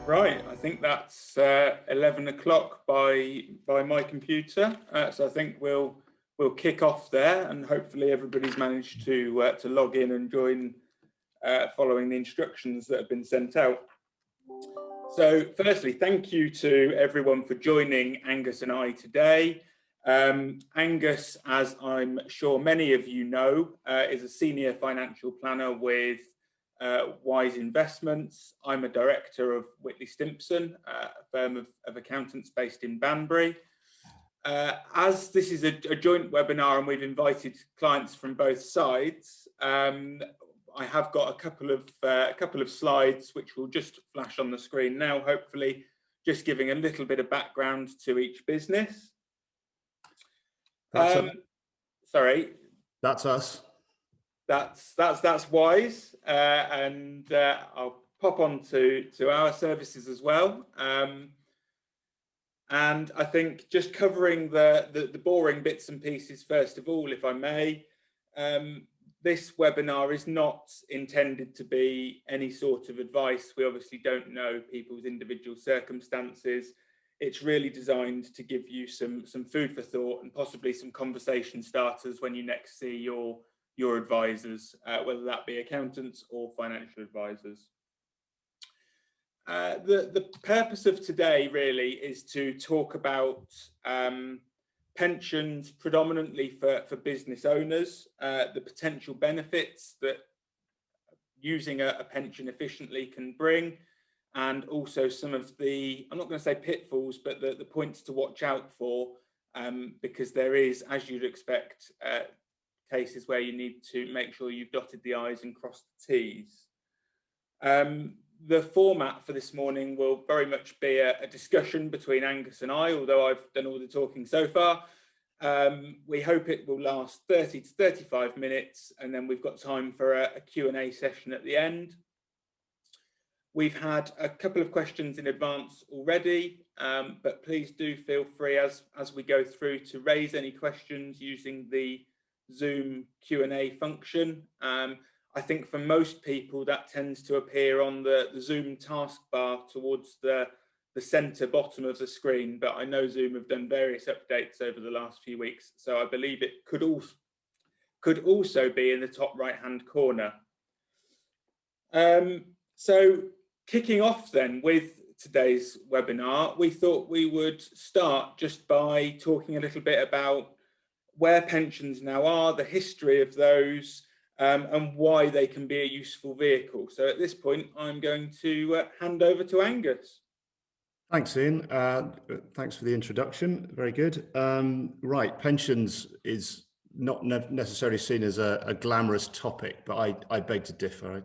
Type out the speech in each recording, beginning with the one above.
Right, I think that's 11 o'clock by my computer. So I think we'll kick off there, and hopefully everybody's managed to log in and join following the instructions that have been sent out. So firstly, thank you to everyone for joining Angus and I today. Angus, as I'm sure many of you know, is a senior financial planner with Wise Investments. I'm a director of Whitley Stimpson, a firm of accountants based in Banbury. As this is a joint webinar and we've invited clients from both sides, I have got a couple of slides which will just flash on the screen now, hopefully just giving a little bit of background to each business. Sorry. That's us. That's Wise, and I'll pop on to our services as well. And I think just covering the boring bits and pieces first of all, if I may. This webinar is not intended to be any sort of advice. We obviously don't know people's individual circumstances. It's really designed to give you some food for thought and possibly some conversation starters when you next see your advisors, whether that be accountants or financial advisors. The purpose of today really is to talk about pensions predominantly for business owners, the potential benefits that using a pension efficiently can bring, and also some of the, I'm not going to say pitfalls, but the points to watch out for, because there is, as you'd expect, cases where you need to make sure you've dotted the I's and crossed the T's. The format for this morning will very much be a discussion between Angus and I, although I've done all the talking so far. We hope it will last 30 to 35 minutes, and then we've got time for a Q&A session at the end. We've had a couple of questions in advance already, but please do feel free as we go through to raise any questions using the Zoom Q&A function. I think for most people that tends to appear on the Zoom taskbar towards the center bottom of the screen, but I know Zoom have done various updates over the last few weeks, so I believe it could also be in the top right hand corner. So kicking off then with today's webinar, we thought we would start just by talking a little bit about where pensions now are, the history of those, and why they can be a useful vehicle. So at this point, I'm going to hand over to Angus. Thanks, Ian. Thanks for the introduction. Very good. Right, pensions is not necessarily seen as a glamorous topic, but I beg to differ.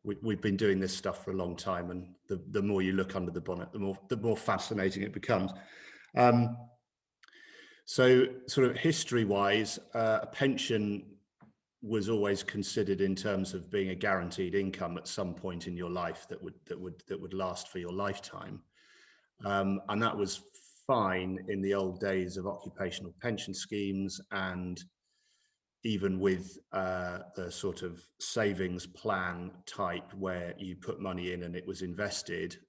We've been doing this stuff for a long time, and the more you look under the bonnet, the more fascinating it becomes. So, sort of history-wise, a pension was always considered in terms of being a guaranteed income at some point in your life that would last for your lifetime, and that was fine in the old days of occupational pension schemes, and even with the sort of savings plan type where you put money in and it was invested,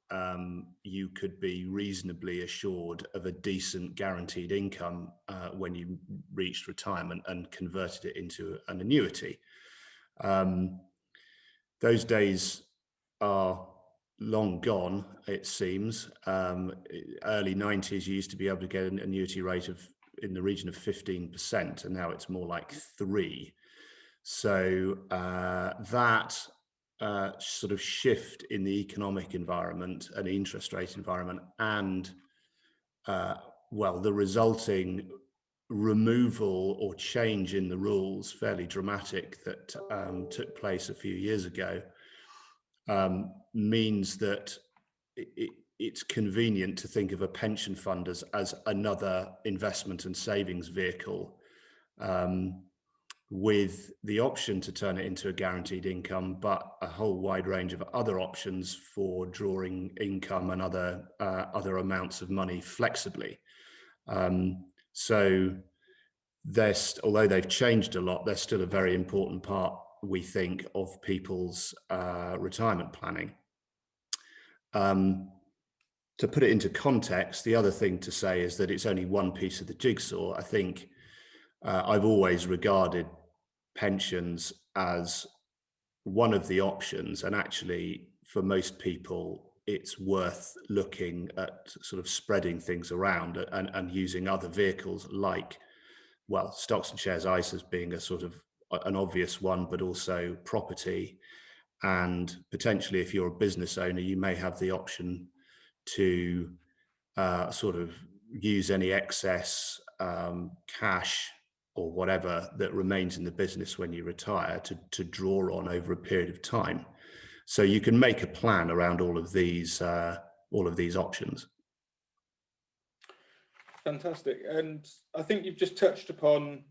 you could be reasonably assured of a decent guaranteed income when you reached retirement and converted it into an annuity. Those days are long gone, it seems. Early 90s, you used to be able to get an annuity rate of in the region of 15%, and now it's more like 3%. So that sort of shift in the economic environment and the interest rate environment, and well, the resulting removal or change in the rules, fairly dramatic, that took place a few years ago, means that it's convenient to think of a pension fund as another investment and savings vehicle, with the option to turn it into a guaranteed income, but a whole wide range of other options for drawing income and other amounts of money flexibly. So although they've changed a lot, they're still a very important part, we think, of people's retirement planning. to put it into context, the other thing to say is that it's only one piece of the jigsaw. I think I've always regarded pensions as one of the options, and actually for most people it's worth looking at sort of spreading things around and using other vehicles like, well, stocks and shares, ISAs being a sort of an obvious one, but also property. And potentially if you're a business owner, you may have the option to sort of use any excess cash or whatever that remains in the business when you retire to draw on over a period of time. So you can make a plan around all of these options. Fantastic. And I think you've just touched upon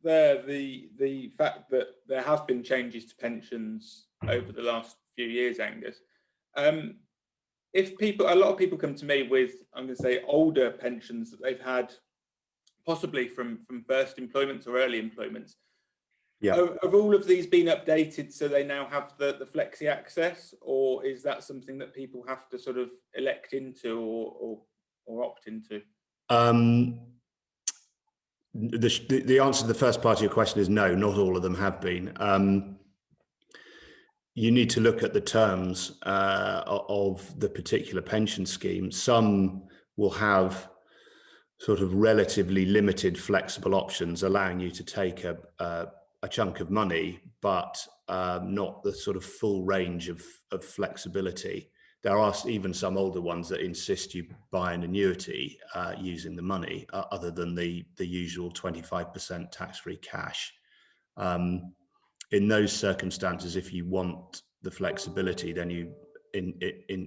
there the fact that there have been changes to pensions over the last few years, Angus. If people, a lot of people come to me with, I'm going to say, older pensions that they've had possibly from first employments or early employments. Yeah. Have all of these been updated so they now have the flexi access, or is that something that people have to sort of elect into or opt into? The answer to the first part of your question is no, not all of them have been. You need to look at the terms of the particular pension scheme. Some will have sort of relatively limited flexible options, allowing you to take a chunk of money, but not the sort of full range of flexibility. There are even some older ones that insist you buy an annuity using the money, other than the usual 25% tax-free cash. In those circumstances, if you want the flexibility, then you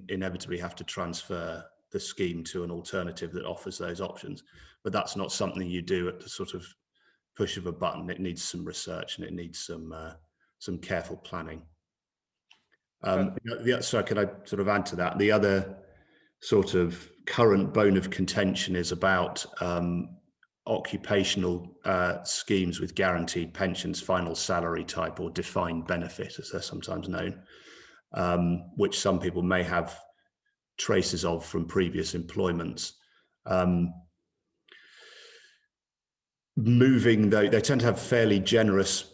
inevitably have to transfer the scheme to an alternative that offers those options. But that's not something you do at the sort of push of a button. It needs some research and it needs some careful planning. So can I sort of add to that? The other sort of current bone of contention is about occupational schemes with guaranteed pensions, final salary type, or defined benefit, as they're sometimes known, which some people may have traces of from previous employments. Moving those, they tend to have fairly generous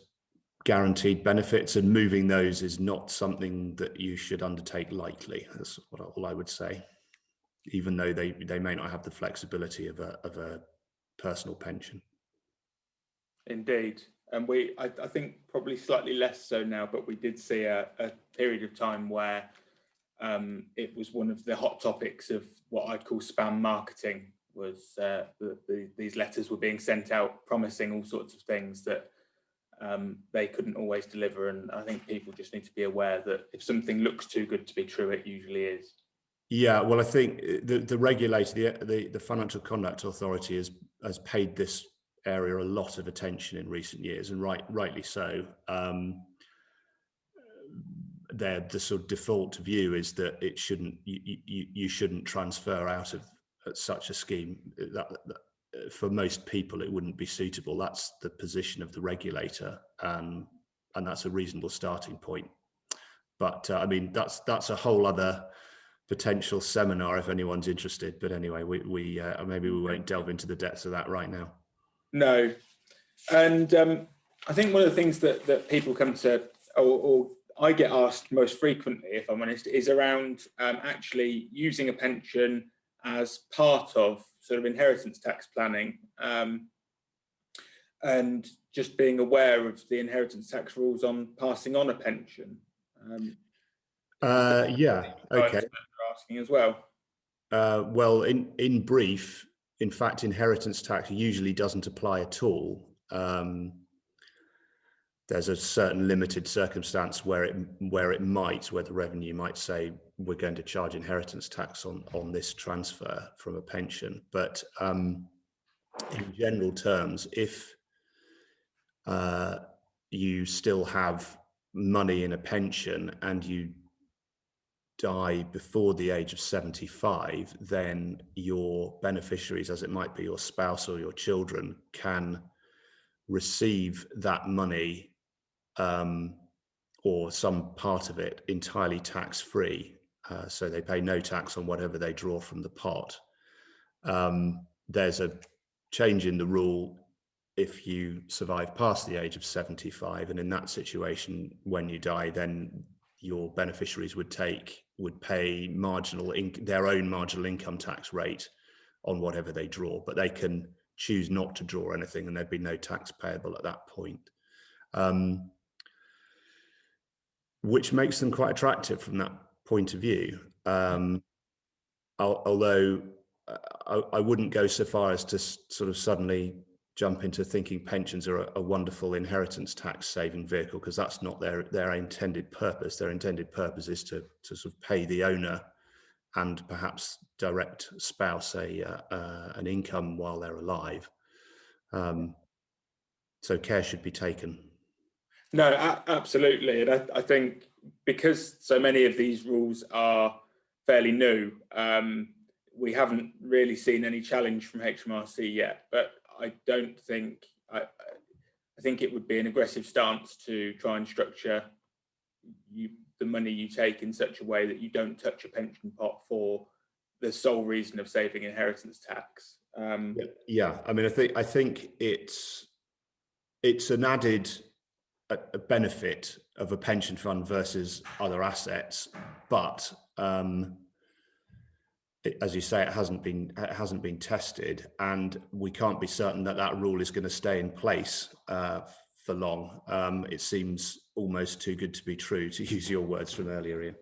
guaranteed benefits, and moving those is not something that you should undertake lightly. That's all I would say, even though they may not have the flexibility of a personal pension. Indeed. And I think probably slightly less so now, but we did see a period of time where it was one of the hot topics of what I'd call spam marketing, was these letters were being sent out promising all sorts of things that they couldn't always deliver. And I think people just need to be aware that if something looks too good to be true, it usually is. Yeah, well, I think the regulator, the Financial Conduct Authority, has paid this area a lot of attention in recent years, and rightly so. The sort of default view is that it shouldn't, you shouldn't transfer out of such a scheme. That for most people it wouldn't be suitable. That's the position of the regulator, and that's a reasonable starting point. But I mean, that's a whole other potential seminar if anyone's interested. But anyway, we maybe we won't delve into the depths of that right now. No, and I think one of the things that people come to, or I get asked most frequently, if I'm honest, is around actually using a pension as part of sort of inheritance tax planning, and just being aware of the inheritance tax rules on passing on a pension. Yeah, okay. Asking as well. Well, in brief, in fact, inheritance tax usually doesn't apply at all. There's a certain limited circumstance where it might, where the revenue might say we're going to charge inheritance tax on this transfer from a pension. But in general terms, if you still have money in a pension and you die before the age of 75, then your beneficiaries, as it might be your spouse or your children, can receive that money or some part of it entirely tax-free. So they pay no tax on whatever they draw from the pot. There's a change in the rule if you survive past the age of 75, and in that situation, when you die, then your beneficiaries would pay their own marginal income tax rate on whatever they draw, but they can choose not to draw anything, and there'd be no tax payable at that point, which makes them quite attractive from that point of view. Although I wouldn't go so far as to sort of suddenly jump into thinking pensions are a wonderful inheritance tax saving vehicle, because that's not their intended purpose. Their intended purpose is to sort of pay the owner and perhaps direct spouse an income while they're alive. So care should be taken. No, absolutely. And I think because so many of these rules are fairly new, we haven't really seen any challenge from HMRC yet. But I don't think, I think it would be an aggressive stance to try and structure the money you take in such a way that you don't touch a pension pot for the sole reason of saving inheritance tax. Yeah, I mean, I think it's an added a benefit of a pension fund versus other assets, but as you say, it hasn't been tested, and we can't be certain that rule is going to stay in place for long. It seems almost too good to be true, to use your words from earlier, Ian.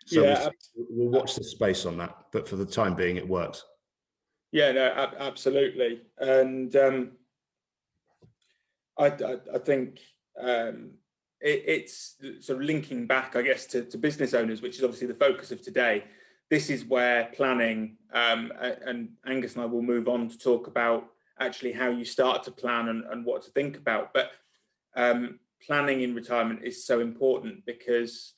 So yeah, we'll watch the space on that, but for the time being, it works. Yeah, no, absolutely, and I think it's sort of linking back, I guess, to business owners, which is obviously the focus of today. This is where planning, and Angus and I will move on to talk about actually how you start to plan and what to think about. But planning in retirement is so important, because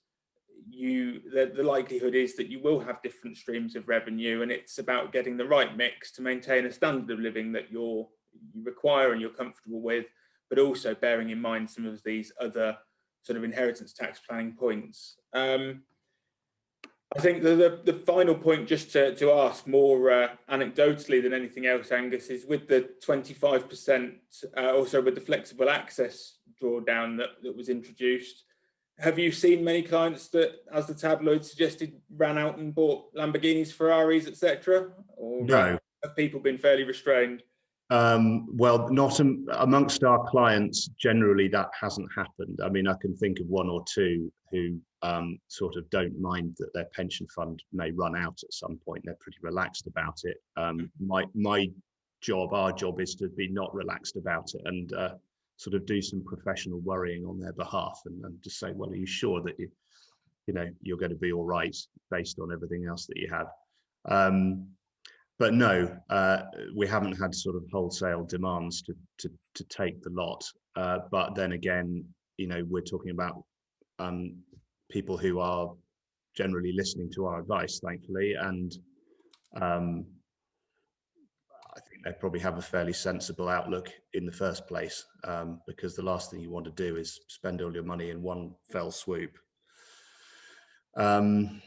the likelihood is that you will have different streams of revenue, and it's about getting the right mix to maintain a standard of living that you require and you're comfortable with, but also bearing in mind some of these other sort of inheritance tax planning points. I think the final point, just to ask more anecdotally than anything else, Angus, is with the 25%, also with the flexible access drawdown that was introduced. Have you seen many clients that, as the tabloid suggested, ran out and bought Lamborghinis, Ferraris, etc.? Or no. Have people been fairly restrained? Well, not amongst our clients. Generally, that hasn't happened. I mean, I can think of one or two who sort of don't mind that their pension fund may run out at some point. They're pretty relaxed about it. Our job is to be not relaxed about it and sort of do some professional worrying on their behalf and just say, well, are you sure that you're going to be all right based on everything else that you have? But no, we haven't had sort of wholesale demands to take the lot. But then again, we're talking about people who are generally listening to our advice, thankfully, and I think they probably have a fairly sensible outlook in the first place, because the last thing you want to do is spend all your money in one fell swoop, and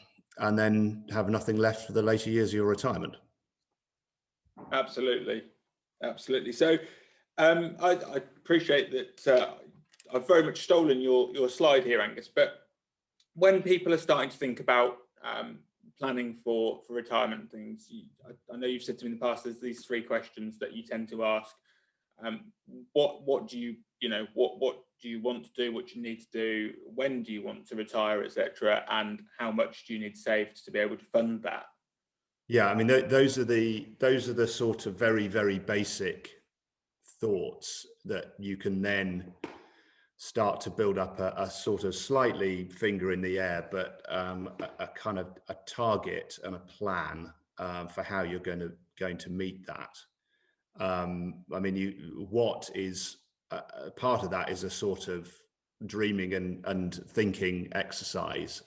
then have nothing left for the later years of your retirement. Absolutely. So I appreciate that. I've very much stolen your slide here, Angus, but when people are starting to think about planning for retirement and things, I know you've said to me in the past, there's these three questions that you tend to ask. What do you want to do, what you need to do, when do you want to retire, etc., and how much do you need saved to be able to fund that? Yeah, I mean, those are the sort of very, very basic thoughts that you can then start to build up a sort of slightly finger in the air, but a kind of a target and a plan for how you're going to meet that. I mean, what is part of that is a sort of dreaming and thinking exercise.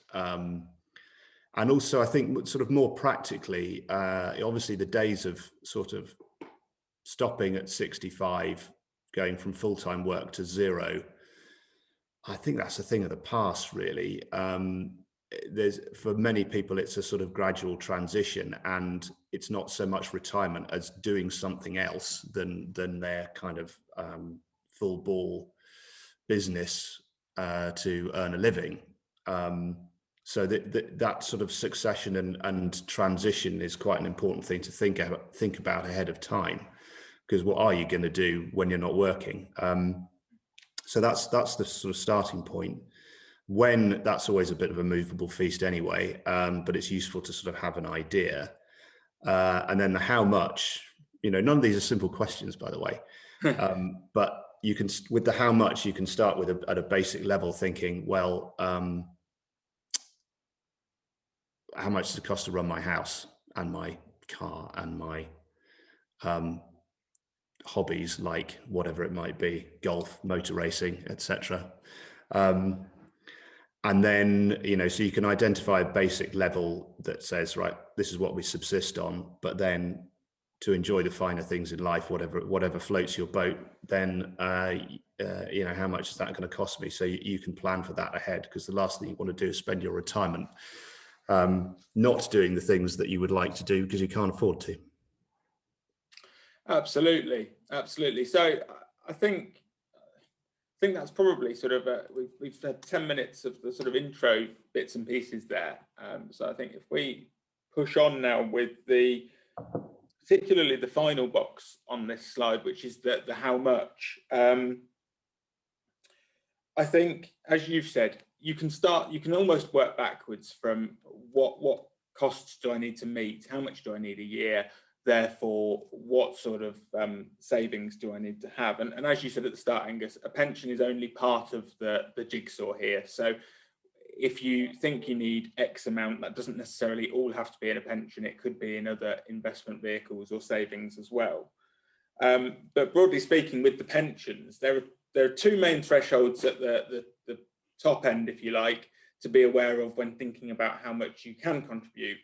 And also, I think sort of more practically, obviously the days of sort of stopping at 65, going from full-time work to zero, I think that's a thing of the past, really. for many people, it's a sort of gradual transition, and it's not so much retirement as doing something else than their kind of full ball business to earn a living. So that sort of succession and transition is quite an important thing to think about ahead of time, because what are you going to do when you're not working? So that's the sort of starting point. When, that's always a bit of a movable feast anyway, but it's useful to sort of have an idea. And then the how much, none of these are simple questions, by the way, but you can, with the how much, you can start with at a basic level thinking, well, how much does it cost to run my house and my car and my hobbies, like whatever it might be, golf, motor racing, etc. And then, so you can identify a basic level that says, right, this is what we subsist on, but then to enjoy the finer things in life, whatever floats your boat, then, how much is that going to cost me? So you can plan for that ahead, because the last thing you want to do is spend your retirement not doing the things that you would like to do because you can't afford to. Absolutely. So I think that's probably sort of we've had 10 minutes of the sort of intro bits and pieces there. So I think if we push on now with particularly the final box on this slide, which is the how much. I think, as you've said, you can almost work backwards from what costs do I need to meet? How much do I need a year? Therefore, what sort of savings do I need to have? And as you said at the start, Angus, a pension is only part of the jigsaw here. So if you think you need X amount, that doesn't necessarily all have to be in a pension. It could be in other investment vehicles or savings as well. But broadly speaking, with the pensions, there are two main thresholds at the top end, if you like, to be aware of when thinking about how much you can contribute.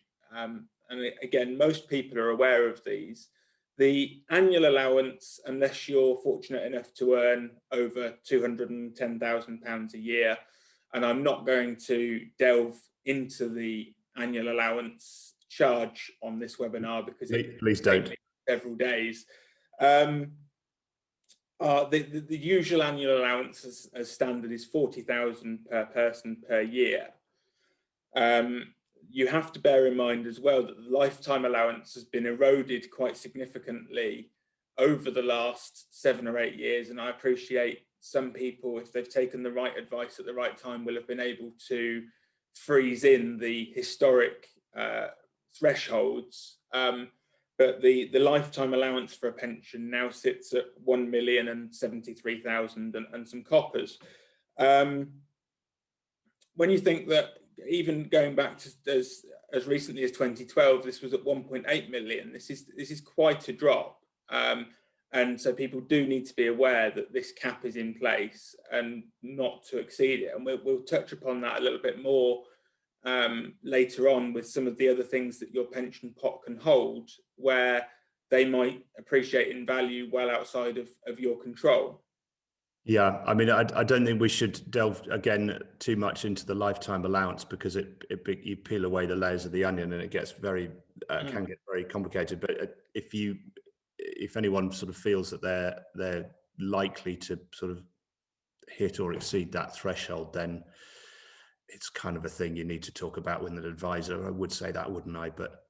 And again, most people are aware of these. The annual allowance, unless you're fortunate enough to earn over £210,000 a year, and I'm not going to delve into the annual allowance charge on this webinar because please don't. Several days. The usual annual allowance as standard is 40,000 per person per year. You have to bear in mind as well that the lifetime allowance has been eroded quite significantly over the last 7 or 8 years, and I appreciate some people, if they've taken the right advice at the right time, will have been able to freeze in the historic thresholds. But the lifetime allowance for a pension now sits at 1,073,000 and some coppers. When you think that even going back to as recently as 2012, this was at 1.8 million. This is quite a drop. And so people do need to be aware that this cap is in place and not to exceed it. And we'll touch upon that a little bit more later on with some of the other things that your pension pot can hold, where they might appreciate in value well outside of your control. Yeah, I mean, I don't think we should delve again too much into the lifetime allowance, because you peel away the layers of the onion and it gets can get very complicated. But if anyone sort of feels that they're likely to sort of hit or exceed that threshold, then it's kind of a thing you need to talk about with an advisor. I would say that, wouldn't I? But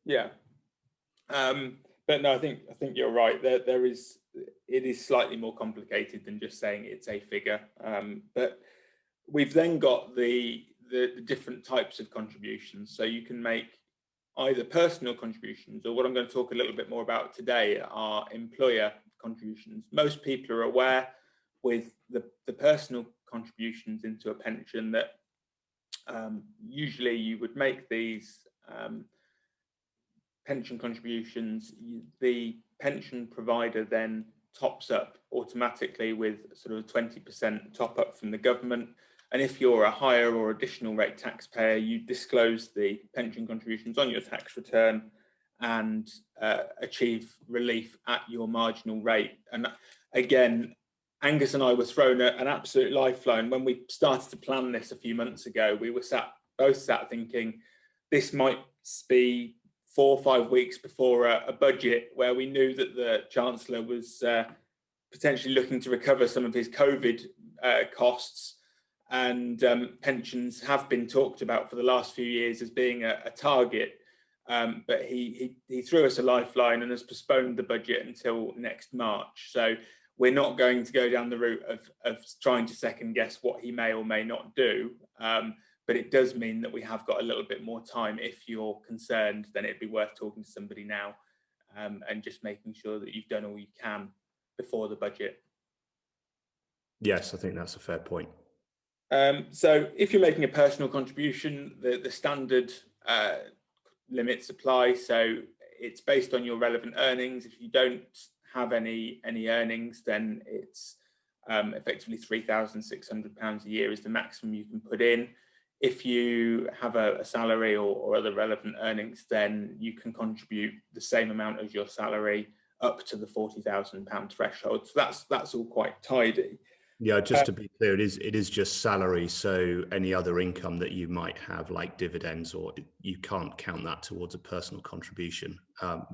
yeah. But no, I think you're right. It is slightly more complicated than just saying it's a figure. But we've then got the different types of contributions. So you can make either personal contributions, or what I'm going to talk a little bit more about today are employer contributions. Most people are aware with the personal contributions into a pension that usually you would make these pension contributions. The pension provider then tops up automatically with sort of a 20% top up from the government. And if you're a higher or additional rate taxpayer, you disclose the pension contributions on your tax return and achieve relief at your marginal rate. And again, Angus and I were thrown an absolute lifeline. When we started to plan this a few months ago, we were both sat thinking this might be 4 or 5 weeks before a budget where we knew that the Chancellor was potentially looking to recover some of his COVID costs, and pensions have been talked about for the last few years as being a target. But he threw us a lifeline and has postponed the budget until next March. So we're not going to go down the route of trying to second guess what he may or may not do. But it does mean that we have got a little bit more time. If you're concerned, then it'd be worth talking to somebody now and just making sure that you've done all you can before the budget. Yes, I think that's a fair point. So if you're making a personal contribution, the standard limits apply. So it's based on your relevant earnings. If you don't have any earnings, then it's effectively £3,600 a year is the maximum you can put in. If you have a salary or other relevant earnings, then you can contribute the same amount as your salary up to the £40,000 threshold. So that's all quite tidy. Yeah, just to be clear, it is just salary. So any other income that you might have, like dividends, or you can't count that towards a personal contribution. No.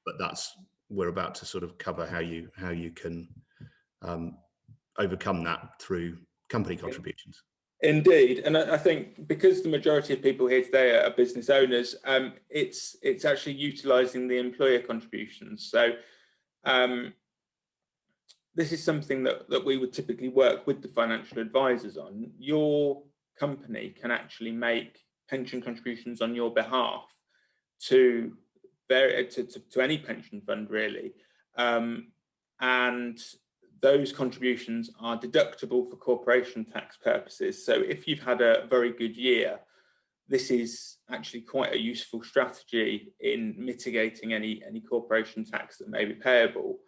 But we're about to sort of cover how you can overcome that through company contributions. Indeed, and I think because the majority of people here today are business owners, it's actually utilising the employer contributions. So this is something that we would typically work with the financial advisors on. Your company can actually make pension contributions on your behalf to any pension fund, really, and those contributions are deductible for corporation tax purposes. So if you've had a very good year, this is actually quite a useful strategy in mitigating any corporation tax that may be payable.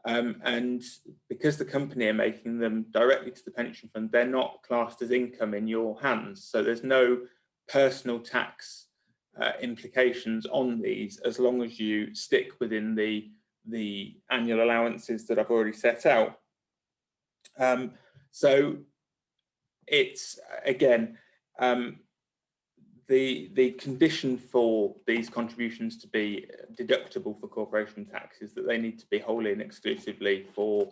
And because the company are making them directly to the pension fund, they're not classed as income in your hands. So there's no personal tax implications on these, as long as you stick within the annual allowances that I've already set out. So it's, again, the condition for these contributions to be deductible for corporation tax is that they need to be wholly and exclusively for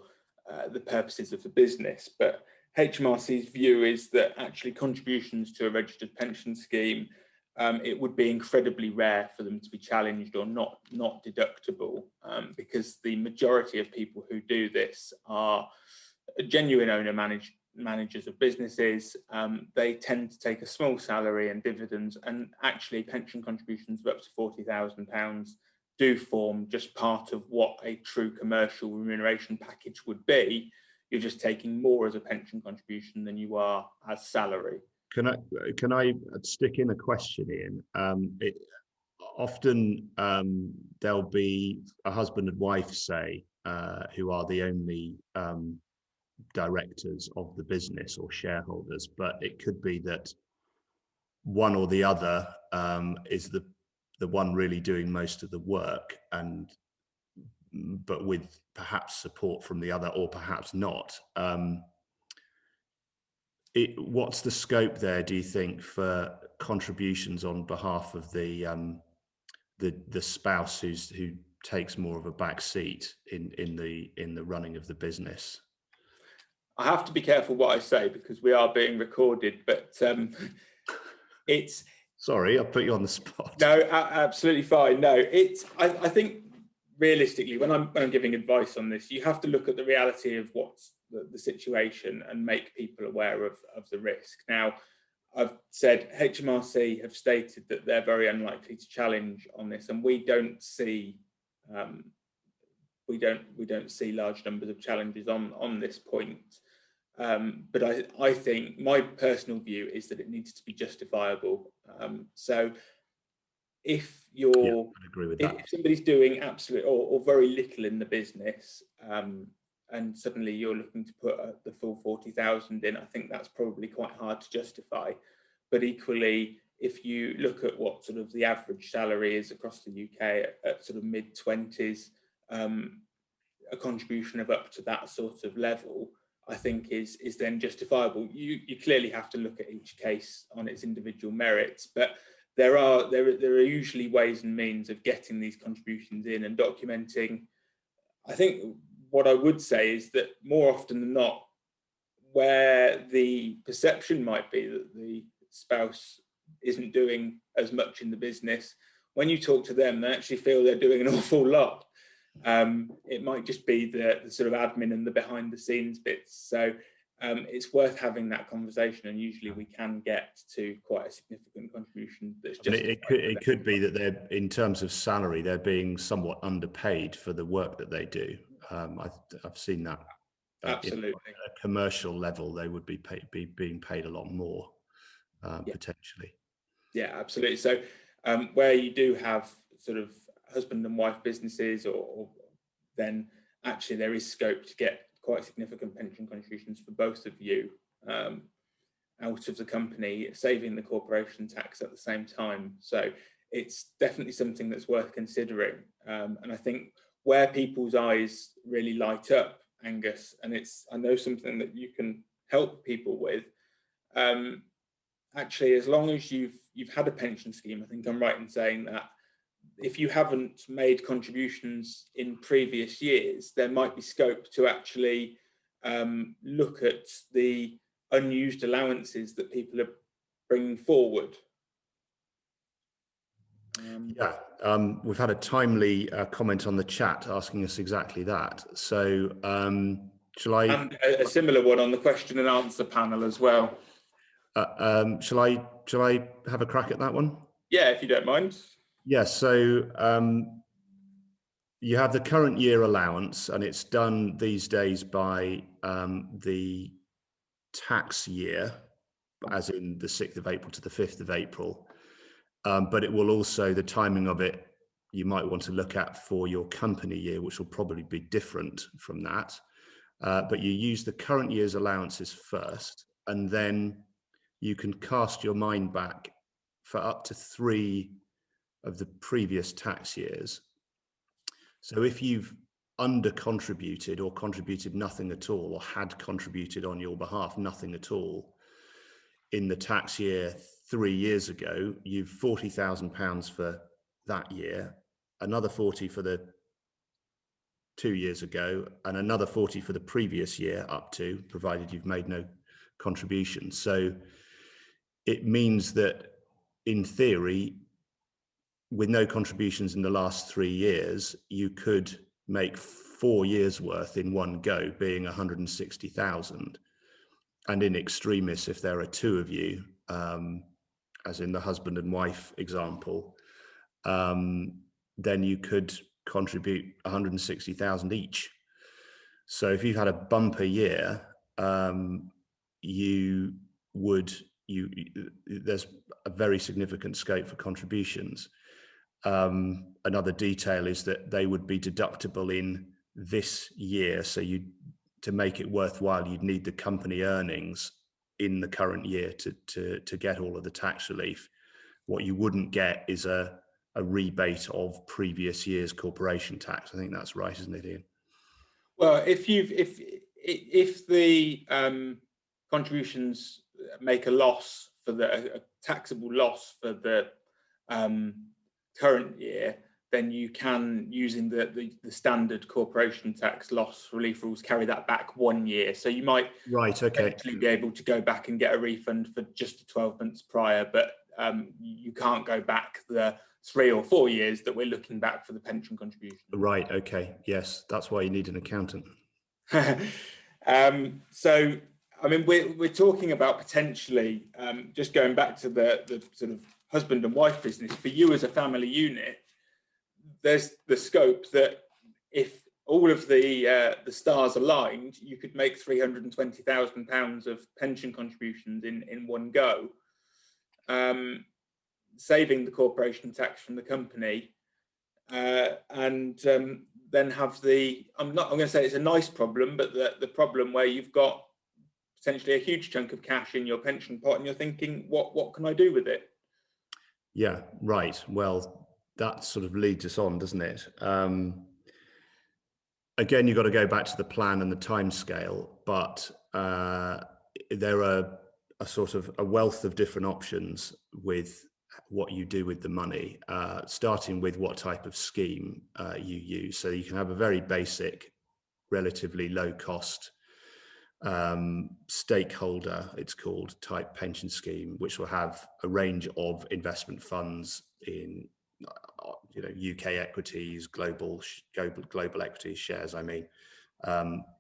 the purposes of the business. But HMRC's view is that actually contributions to a registered pension scheme, it would be incredibly rare for them to be challenged or not deductible, because the majority of people who do this are genuine managers of businesses. They tend to take a small salary and dividends, and actually pension contributions of up to £40,000 do form just part of what a true commercial remuneration package would be. You're just taking more as a pension contribution than you are as salary. Can I stick in a question, Ian? Often there'll be a husband and wife, say, who are the only directors of the business or shareholders, but it could be that one or the other is the one really doing most of the work, but with perhaps support from the other, or perhaps not. What's the scope there, do you think, for contributions on behalf of the spouse who takes more of a back seat in the running of the business? I have to be careful what I say because we are being recorded, but it's... Sorry, I put you on the spot. No, absolutely fine. No, I think realistically, when I'm giving advice on this, you have to look at the reality of what's the situation and make people aware of the risk. Now, I've said HMRC have stated that they're very unlikely to challenge on this, and we don't see large numbers of challenges on this point. But I think my personal view is that it needs to be justifiable. So if I'd agree with that. If somebody's doing absolutely or very little in the business, and suddenly you're looking to put the full 40,000 in, I think that's probably quite hard to justify. But equally, if you look at what sort of the average salary is across the UK at sort of mid-20s, a contribution of up to that sort of level I think is then justifiable. You clearly have to look at each case on its individual merits, but there are usually ways and means of getting these contributions in and documenting. I think what I would say is that more often than not, where the perception might be that the spouse isn't doing as much in the business, when you talk to them, they actually feel they're doing an awful lot. It might just be the sort of admin and the behind the scenes bits. So it's worth having that conversation, and usually we can get to quite a significant contribution. That's just it could be that they're, in terms of salary, they're being somewhat underpaid for the work that they do. I've seen that. Absolutely. At a commercial level, they would be being paid a lot more, potentially. Yeah, absolutely. So where you do have sort of husband and wife businesses, or then actually there is scope to get quite significant pension contributions for both of you out of the company, saving the corporation tax at the same time. So it's definitely something that's worth considering. And I think where people's eyes really light up, Angus, and it's, I know, something that you can help people with. Actually, as long as you've had a pension scheme, I think I'm right in saying that if you haven't made contributions in previous years, there might be scope to actually look at the unused allowances that people are bringing forward. We've had a timely comment on the chat asking us exactly that. So shall I? And a similar one on the question and answer panel as well. Shall I have a crack at that one? Yeah, if you don't mind. Yes. So you have the current year allowance, and it's done these days by the tax year, as in the 6th of April to the 5th of April. But it will also, the timing of it, you might want to look at for your company year, which will probably be different from that. But you use the current year's allowances first, and then you can cast your mind back for up to 3 of the previous tax years. So if you've under contributed or contributed nothing at all, or had contributed on your behalf nothing at all in the tax year 3 years ago, you've £40,000 for that year, another 40 for the 2 years ago, and another 40 for the previous year up to, provided you've made no contribution. So it means that, in theory, with no contributions in the last 3 years, you could make 4 years worth in one go, being 160,000. And in extremis, if there are 2 of you, as in the husband and wife example, then you could contribute 160,000 each. So if you've had a bumper year, there's a very significant scope for contributions. Another detail is that they would be deductible in this year. So to make it worthwhile, you'd need the company earnings in the current year to get all of the tax relief. What you wouldn't get is a rebate of previous year's corporation tax. I think that's right, isn't it, Ian? Well, if the contributions make a loss for a taxable loss for the current year, then you can, using the standard corporation tax loss relief rules, carry that back 1 year. So you might actually be able to go back and get a refund for just the 12 months prior, but you can't go back the 3 or 4 years that we're looking back for the pension contribution. Right. Okay. Yes, that's why you need an accountant. So, I mean, we're talking about potentially just going back to the sort of husband and wife business. For you as a family unit, there's the scope that if all of the stars aligned, you could make £320,000 of pension contributions in one go, saving the corporation tax from the company, and then have I'm going to say it's a nice problem, but the problem where you've got potentially a huge chunk of cash in your pension pot and you're thinking, what can I do with it? Yeah, right. Well, that sort of leads us on, doesn't it? again, you've got to go back to the plan and the time scale, but there are a sort of a wealth of different options with what you do with the money, starting with what type of scheme you use. So you can have a very basic, relatively low cost stakeholder, it's called, type pension scheme, which will have a range of investment funds in UK equities, global equities, shares,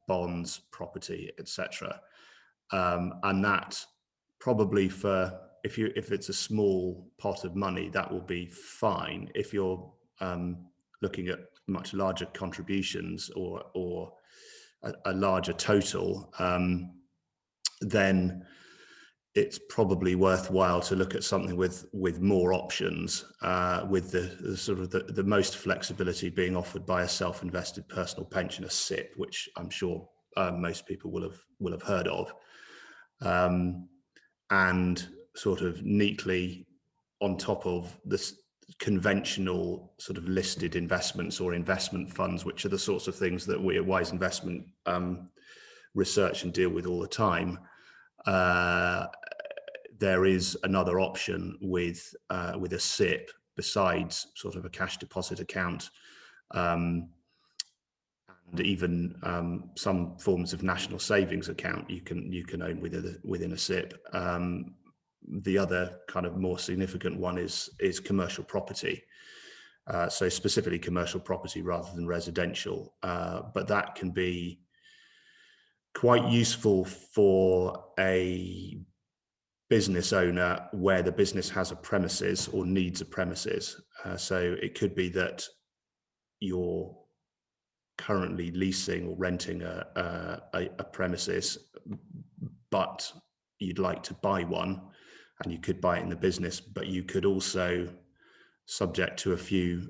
bonds, property, etc. And that probably, for if it's a small pot of money, that will be fine. If you're looking at much larger contributions or a larger total, then it's probably worthwhile to look at something with more options, with the sort of the most flexibility being offered by a self-invested personal pension, a SIP, which I'm sure most people will have heard of, and sort of neatly on top of this conventional sort of listed investments or investment funds, which are the sorts of things that we at Wise Investment research and deal with all the time. There is another option with a SIP besides sort of a cash deposit account, and even some forms of national savings account you can own within a SIP. The other kind of more significant one is commercial property. So specifically commercial property rather than residential, but that can be quite useful for a business owner where the business has a premises or needs a premises. So it could be that you're currently leasing or renting a premises, but you'd like to buy one, and you could buy it in the business, but you could also, subject to a few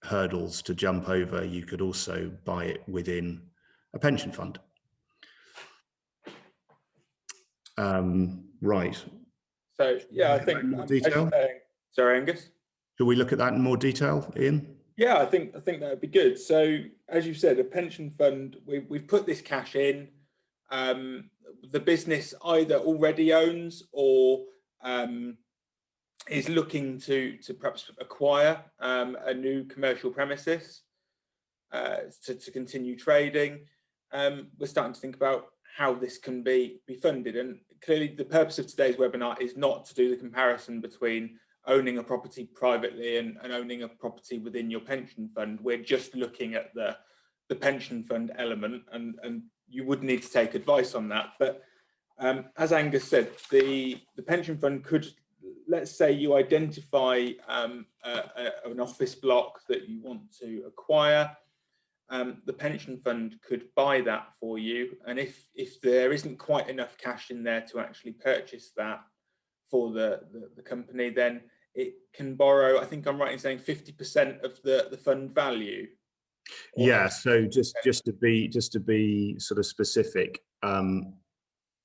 hurdles to jump over, you could also buy it within a pension fund. Right. So yeah, I think more detail. Sorry, Angus. Shall we look at that in more detail, Ian? Yeah, I think that would be good. So as you said, a pension fund, we've put this cash in. The business either already owns or is looking to perhaps acquire a new commercial premises to continue trading. We're starting to think about how this can be funded, and clearly the purpose of today's webinar is not to do the comparison between owning a property privately and owning a property within your pension fund. We're just looking at the pension fund element, and you would need to take advice on that. But as Angus said, the pension fund could, let's say you identify an office block that you want to acquire. The pension fund could buy that for you, and if there isn't quite enough cash in there to actually purchase that for the company, then it can borrow, I think I'm right in saying 50% of the fund value. Yeah, so just to be sort of specific,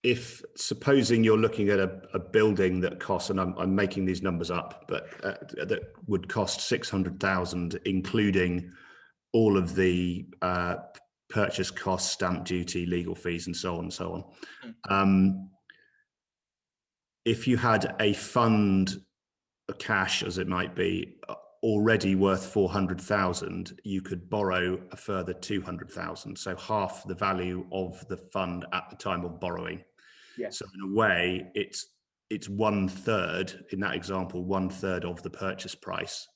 if supposing you're looking at a building that costs, and I'm making these numbers up, but that would cost 600,000, including all of the purchase costs, stamp duty, legal fees, and so on and so on. If you had a fund, a cash as it might be, already worth 400,000, you could borrow a further 200,000, so half the value of the fund at the time of borrowing. Yes. So in a way, it's 1/3 in that example, 1/3 of the purchase price.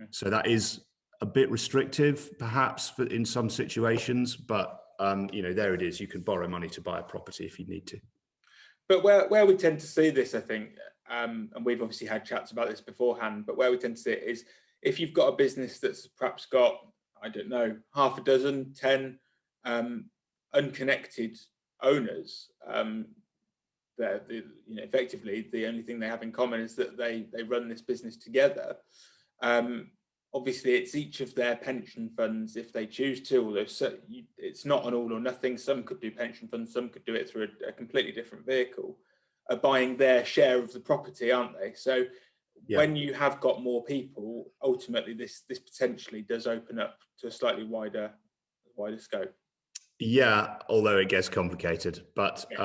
So that is a bit restrictive, perhaps, in some situations, but there it is. You can borrow money to buy a property if you need to. But where we tend to see this, I think, and we've obviously had chats about this beforehand, but where we tend to see it is if you've got a business that's perhaps got, I don't know, half a dozen, 10 unconnected owners, effectively the only thing they have in common is that they run this business together. Obviously, it's each of their pension funds if they choose to, although it's not an all or nothing. Some could do pension funds, some could do it through a completely different vehicle, are buying their share of the property, aren't they? So yeah, when you have got more people, ultimately this potentially does open up to a slightly wider wider scope. Yeah, although it gets complicated, but Yes.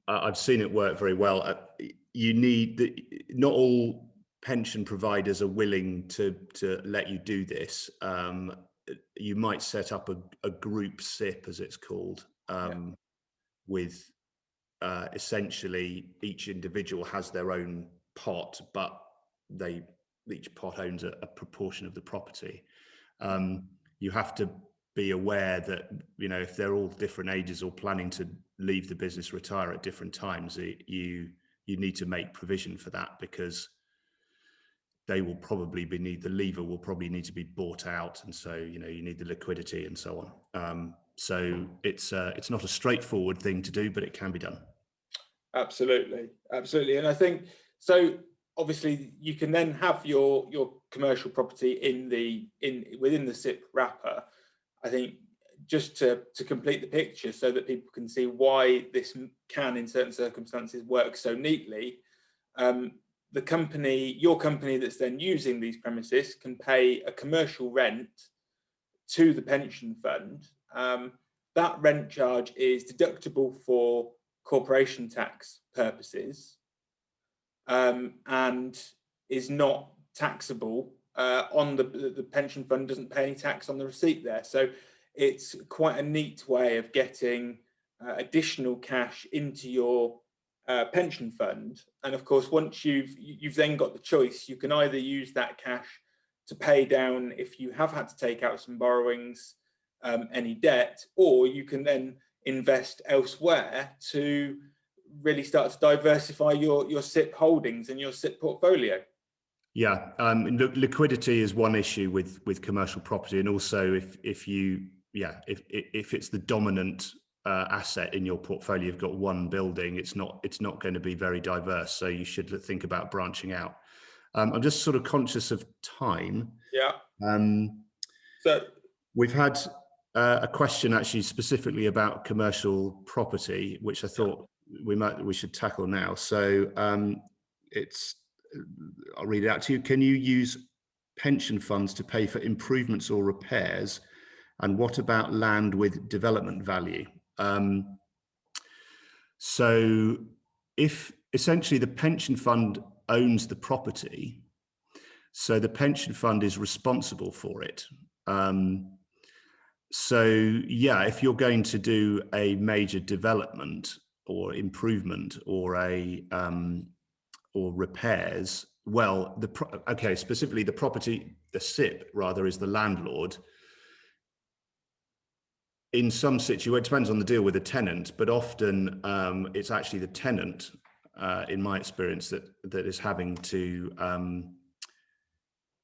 I've seen it work very well. You need not all pension providers are willing to let you do this. You might set up a group SIP, as it's called, with essentially each individual has their own pot, but each pot owns a proportion of the property. You have to be aware that, you know, if they're all different ages or planning to leave the business, retire at different times, you need to make provision for that, because they will probably the lever will probably need to be bought out, and so, you know, you need the liquidity and so on. So it's not a straightforward thing to do, but it can be done. Absolutely, absolutely. And I think so. Obviously, you can then have your commercial property within the SIP wrapper. I think just to complete the picture, so that people can see why this can, in certain circumstances, work so neatly. Your company that's then using these premises can pay a commercial rent to the pension fund. That rent charge is deductible for corporation tax purposes, and is not taxable on the pension fund doesn't pay any tax on the receipt there. So it's quite a neat way of getting additional cash into your pension fund. And of course, once you've then got the choice, you can either use that cash to pay down, if you have had to take out some borrowings, any debt, or you can then invest elsewhere to really start to diversify your SIP holdings and your SIP portfolio. Yeah, liquidity is one issue with commercial property, and also if it's the dominant asset in your portfolio, you've got one building, it's not going to be very diverse. So you should think about branching out. I'm just sort of conscious of time. Yeah. So we've had a question actually specifically about commercial property, which I thought we should tackle now. So I'll read it out to you. Can you use pension funds to pay for improvements or repairs? And what about land with development value? So if essentially the pension fund owns the property, so the pension fund is responsible for it. So yeah, if you're going to do a major development or improvement or or repairs, well, specifically the property, the SIP rather, is the landlord. In some situations, it depends on the deal with the tenant, but often it's actually the tenant, in my experience, that is having to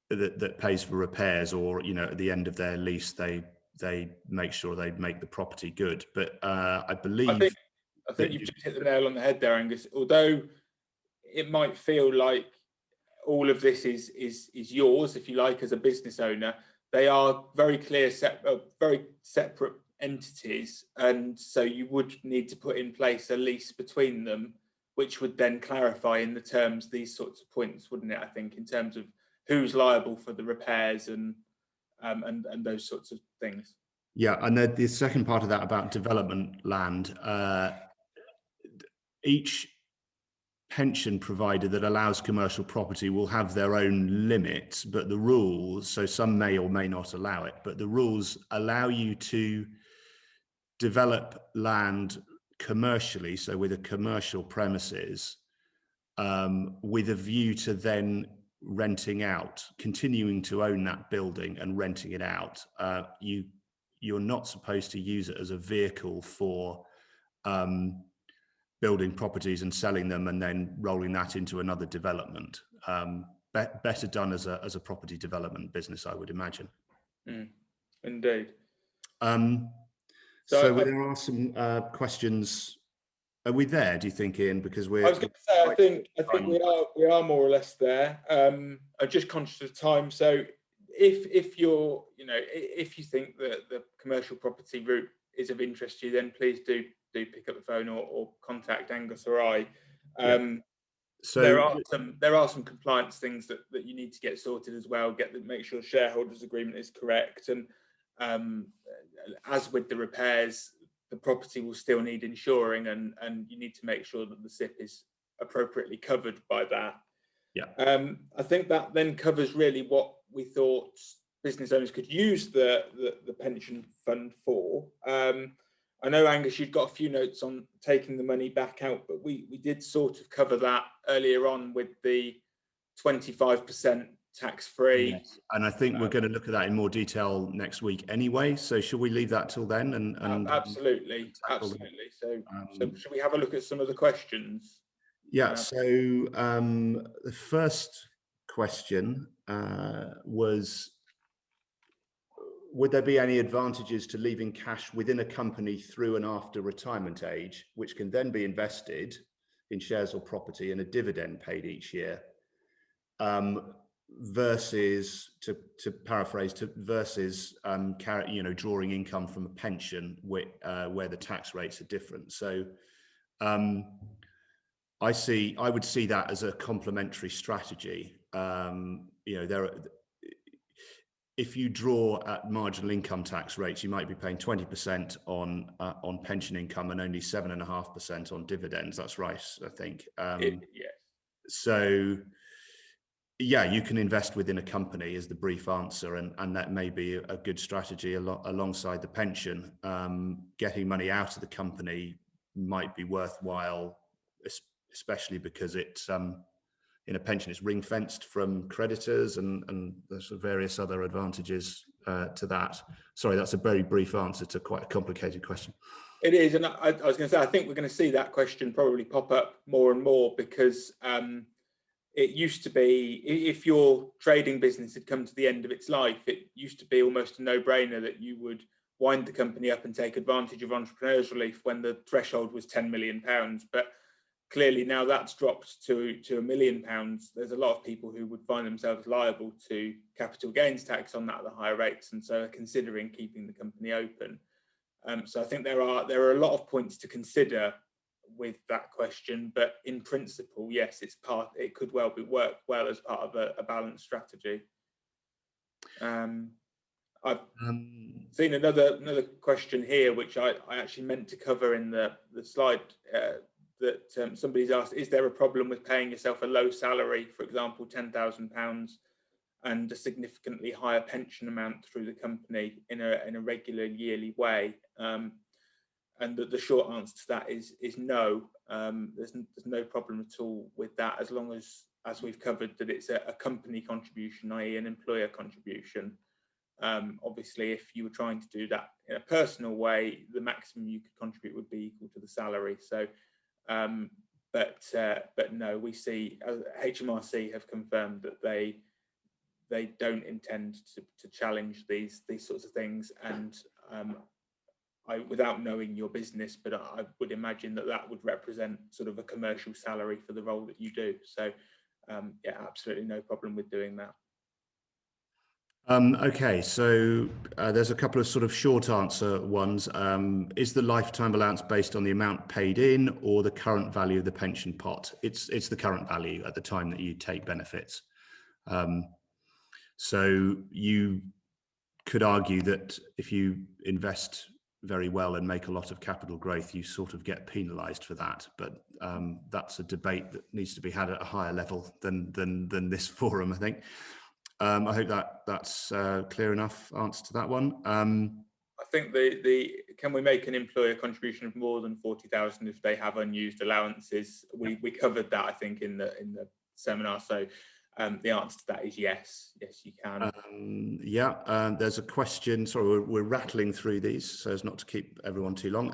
that pays for repairs, or, you know, at the end of their lease, they make sure they make the property good. But I believe I think you've just hit the nail on the head there, Angus. Although it might feel like all of this is yours, if you like, as a business owner, they are very clear, very separate entities, and so you would need to put in place a lease between them, which would then clarify in the terms these sorts of points, wouldn't it? I think, in terms of who's liable for the repairs and those sorts of things. Yeah, and the second part of that about development land, each pension provider that allows commercial property will have their own limits, but the rules, so some may or may not allow it, but the rules allow you to develop land commercially, so with a commercial premises, with a view to then renting out, continuing to own that building and renting it out. You're not supposed to use it as a vehicle for building properties and selling them and then rolling that into another development. Better done as a property development business, I would imagine. Indeed. So there are some questions. Are we there, do you think, Ian? Because I was going to say, I think we are more or less there. I'm just conscious of time. So if you're, you know, if you think that the commercial property route is of interest to you, then please do pick up the phone or contact Angus or I. So there are some compliance things that you need to get sorted as well. Make sure shareholders agreement is correct, and as with the repairs, the property will still need insuring, and you need to make sure that the SIP is appropriately covered by that. Yeah. I think that then covers really what we thought business owners could use the pension fund for. I know, Angus, you've got a few notes on taking the money back out, but we did sort of cover that earlier on with the 25% tax-free. Yes. And I think we're going to look at that in more detail next week anyway. So should we leave that till then? Absolutely. So should we have a look at some of the questions? Yeah. So the first question was, would there be any advantages to leaving cash within a company through and after retirement age, which can then be invested in shares or property and a dividend paid each year, versus, to paraphrase, versus drawing income from a pension where the tax rates are different. So I would see that as a complementary strategy. If you draw at marginal income tax rates, you might be paying 20% on pension income and only 7.5% on dividends. That's right, I think. Yes. So, yeah, you can invest within a company is the brief answer, and that may be a good strategy alongside the pension. Getting money out of the company might be worthwhile, especially because it's in a pension, it's ring fenced from creditors, and there's various other advantages to that. Sorry, that's a very brief answer to quite a complicated question. It is, and I was going to say, I think we're going to see that question probably pop up more and more, because it used to be, if your trading business had come to the end of its life, it used to be almost a no-brainer that you would wind the company up and take advantage of entrepreneurs relief when the threshold was £10 million. But clearly now that's dropped to £1 million. There's a lot of people who would find themselves liable to capital gains tax on that at the higher rates, and so are considering keeping the company open. So I think there are a lot of points to consider with that question, but in principle, yes, it could well work well as part of a balanced strategy. I've seen another question here, which I actually meant to cover in the slide, that somebody's asked: is there a problem with paying yourself a low salary, for example, £10,000, and a significantly higher pension amount through the company in a regular yearly way? And the short answer to that is no. There's no problem at all with that, as long as we've covered, that it's a company contribution, i.e. an employer contribution. Obviously, if you were trying to do that in a personal way, the maximum you could contribute would be equal to the salary. So, but no, we see HMRC have confirmed that they don't intend to challenge these sorts of things. And without knowing your business, but I would imagine that would represent sort of a commercial salary for the role that you do. So, yeah, absolutely no problem with doing that. Okay, so there's a couple of sort of short answer ones. Is the lifetime allowance based on the amount paid in or the current value of the pension pot? It's the current value at the time that you take benefits. So you could argue that if you invest very well and make a lot of capital growth, you sort of get penalised for that. But that's a debate that needs to be had at a higher level than this forum, I think. I hope that's clear enough answer to that one. I think can we make an employer contribution of more than 40,000 if they have unused allowances? We covered that, I think, in the seminar. So the answer to that is yes. Yes, you can. There's a question. Sorry, we're rattling through these so as not to keep everyone too long.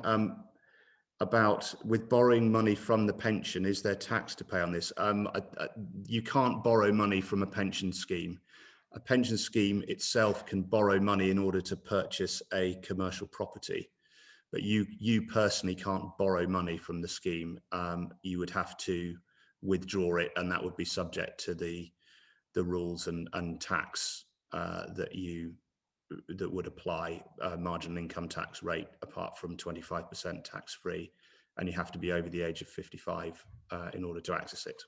About with borrowing money from the pension, is there tax to pay on this? You can't borrow money from a pension scheme. A pension scheme itself can borrow money in order to purchase a commercial property, but you personally can't borrow money from the scheme. You would have to withdraw it, and that would be subject to the rules and tax that would apply, marginal income tax rate apart from 25% tax free, and you have to be over the age of 55 in order to access it.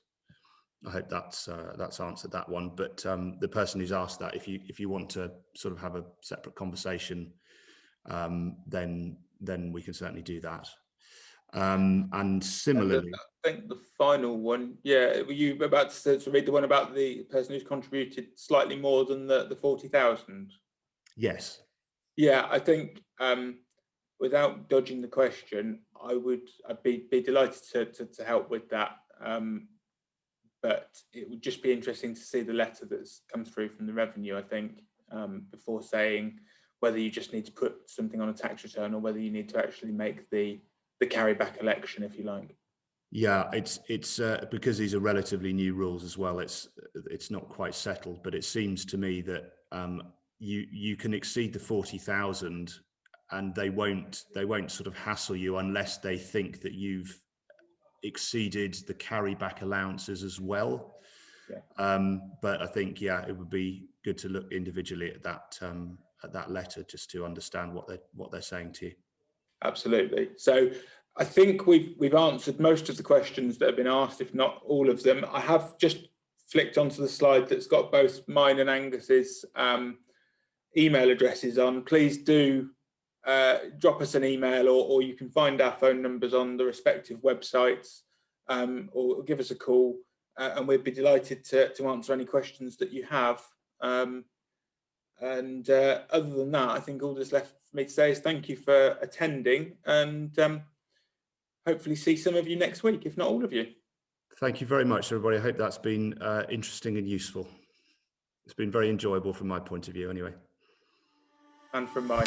I hope that's answered that one. But the person who's asked that, if you want to sort of have a separate conversation, then we can certainly do that. And similarly, I think the final one, yeah, were you about to read the one about the person who's contributed slightly more than the 40,000? yes. Yeah, I think without dodging the question, I'd be delighted to help with that. But it would just be interesting to see the letter that's come through from the revenue, I think, before saying whether you just need to put something on a tax return or whether you need to actually make the carryback election, if you like. Yeah, it's because these are relatively new rules as well. It's not quite settled, but it seems to me that you can exceed the 40,000, and they won't sort of hassle you unless they think that you've exceeded the carryback allowances as well. Yeah. But I think, yeah, it would be good to look individually at that letter just to understand what they're saying to you. Absolutely. So I think we've answered most of the questions that have been asked, if not all of them. I have just flicked onto the slide that's got both mine and Angus's email addresses on. Please do drop us an email, or you can find our phone numbers on the respective websites, or give us a call, and we'd be delighted to answer any questions that you have. And other than that, I think all that's left for me to say is thank you for attending, and hopefully see some of you next week, if not all of you. Thank you very much, everybody. I hope that's been interesting and useful. It's been very enjoyable from my point of view anyway. And from mine.